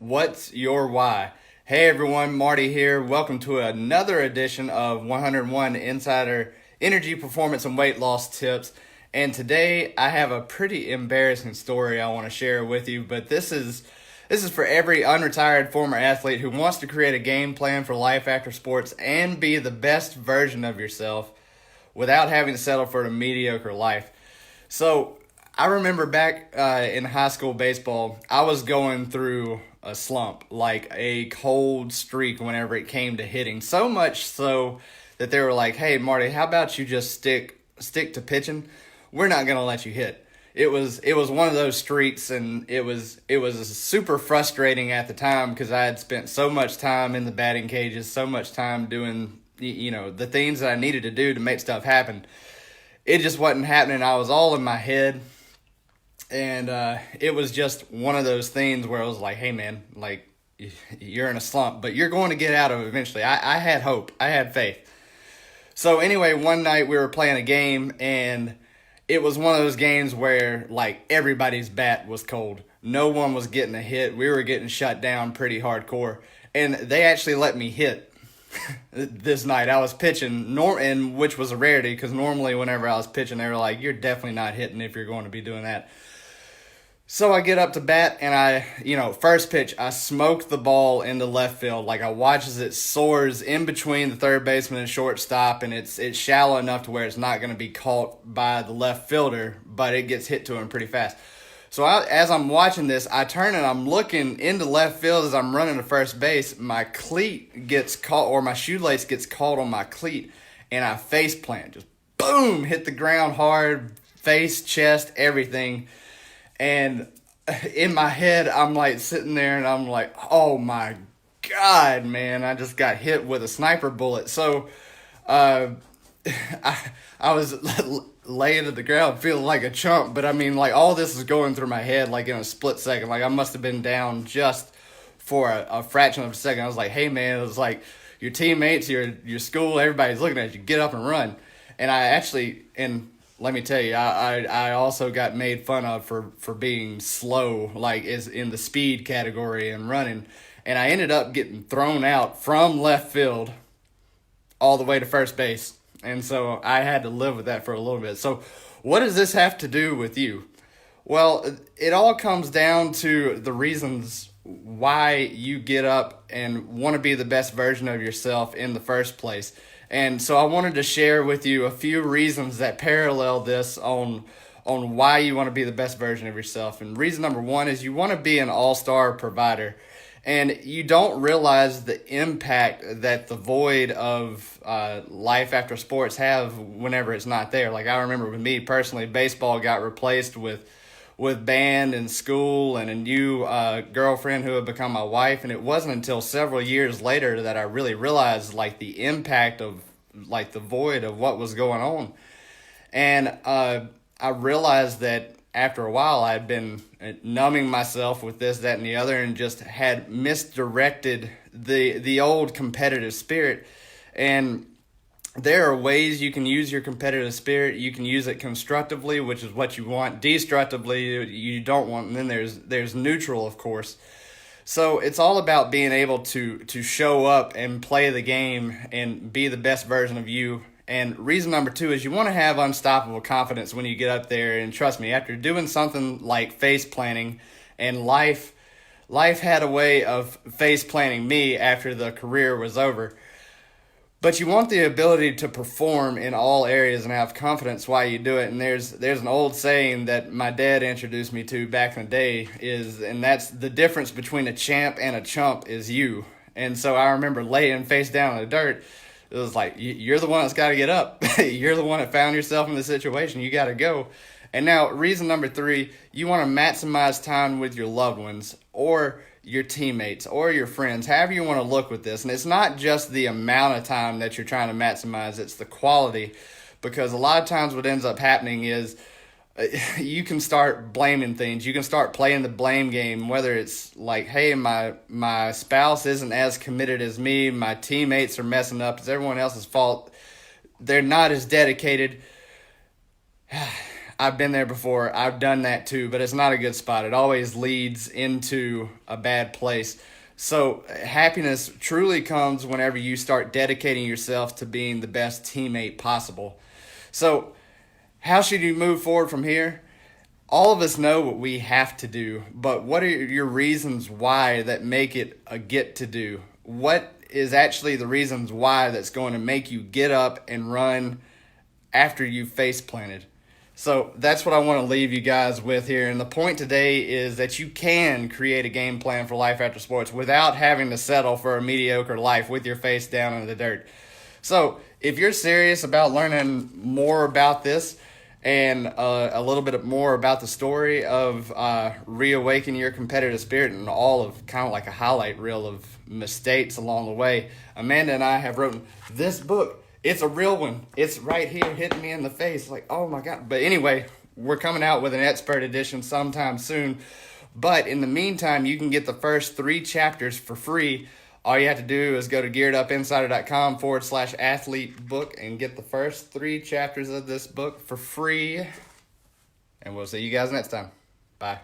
What's your why? Hey everyone, Marty here. Welcome to another edition of 101 Insider Energy Performance and Weight Loss Tips. And today I have a pretty embarrassing story I want to share with you, but this is for every unretired former athlete who wants to create a game plan for life after sports and be the best version of yourself without having to settle for a mediocre life. So I remember back in high school baseball, I was going through a slump, like a cold streak whenever it came to hitting. So much so that they were like, "Hey, Marty, how about you just stick to pitching? We're not gonna let you hit." It was one of those streaks, and it was super frustrating at the time because I had spent so much time in the batting cages, so much time doing the things that I needed to do to make stuff happen. It just wasn't happening. I was all in my head. And it was just one of those things where I was like, hey, man, like, you're in a slump, but you're going to get out of it eventually. I had hope. I had faith. So anyway, one night we were playing a game, and it was one of those games where, like, everybody's bat was cold. No one was getting a hit. We were getting shut down pretty hardcore. And they actually let me hit this night. I was pitching, and which was a rarity because normally whenever I was pitching, they were like, you're definitely not hitting if you're going to be doing that. So I get up to bat, and first pitch, I smoke the ball into left field. Like, I watch as it soars in between the third baseman and shortstop, and it's shallow enough to where it's not going to be caught by the left fielder, but it gets hit to him pretty fast. So as I'm watching this, I turn and I'm looking into left field as I'm running to first base. My cleat gets caught, or my shoelace gets caught on my cleat, and I face plant. Just boom, hit the ground hard, face, chest, everything. And in my head, I'm like sitting there and I'm like, oh my God, man, I just got hit with a sniper bullet. So I was laying at the ground feeling like a chump. But I mean, like, all this is going through my head like in a split second. Like, I must have been down just for a fraction of a second. I was like, hey, man, it was like your teammates, your school, everybody's looking at you. Get up and run. And I actually, let me tell you, I also got made fun of for being slow, like is in the speed category and running. And I ended up getting thrown out from left field all the way to first base. And so I had to live with that for a little bit. So what does this have to do with you? Well, it all comes down to the reasons why you get up and want to be the best version of yourself in the first place. And so I wanted to share with you a few reasons that parallel this on why you want to be the best version of yourself. And reason number one is you want to be an all-star provider. And you don't realize the impact that the void of life after sports have whenever it's not there. Like, I remember with me personally, baseball got replaced with band and school and a new girlfriend who had become my wife. And it wasn't until several years later that I really realized, like, the impact of, like, the void of what was going on. And I realized that after a while I had been numbing myself with this, that, and the other, and just had misdirected the old competitive spirit. And there are ways you can use your competitive spirit. You can use it constructively, which is what you want. Destructively, you don't want. And then there's neutral, of course. So it's all about being able to show up and play the game and be the best version of you. And reason number two is you want to have unstoppable confidence when you get up there. And trust me, after doing something like face planting, and life had a way of face planting me after the career was over. But you want the ability to perform in all areas and have confidence while you do it. And there's an old saying that my dad introduced me to back in the day and that's the difference between a champ and a chump is you. And so I remember laying face down in the dirt. It was like, you're the one that's got to get up. You're the one that found yourself in the situation. You got to go. And now, reason number three, you want to maximize time with your loved ones or your teammates or your friends, however you want to look with this. And it's not just the amount of time that you're trying to maximize, it's the quality. Because a lot of times what ends up happening is you can start blaming things. You can start playing the blame game, whether it's like, hey, my spouse isn't as committed as me, my teammates are messing up, it's everyone else's fault, they're not as dedicated. I've been there before. I've done that too, but it's not a good spot. It always leads into a bad place. So happiness truly comes whenever you start dedicating yourself to being the best teammate possible. So how should you move forward from here? All of us know what we have to do, but what are your reasons why that make it a get to do? What is actually the reasons why that's going to make you get up and run after you've face planted? So that's what I want to leave you guys with here. And the point today is that you can create a game plan for life after sports without having to settle for a mediocre life with your face down in the dirt. So if you're serious about learning more about this and a little bit more about the story of reawakening your competitive spirit and all of kind of like a highlight reel of mistakes along the way, Amanda and I have written this book. It's a real one. It's right here hitting me in the face like, oh my God. But anyway, we're coming out with an expert edition sometime soon. But in the meantime, you can get the first 3 chapters for free. All you have to do is go to gearedupinsider.com/athlete book and get the first 3 chapters of this book for free. And we'll see you guys next time. Bye.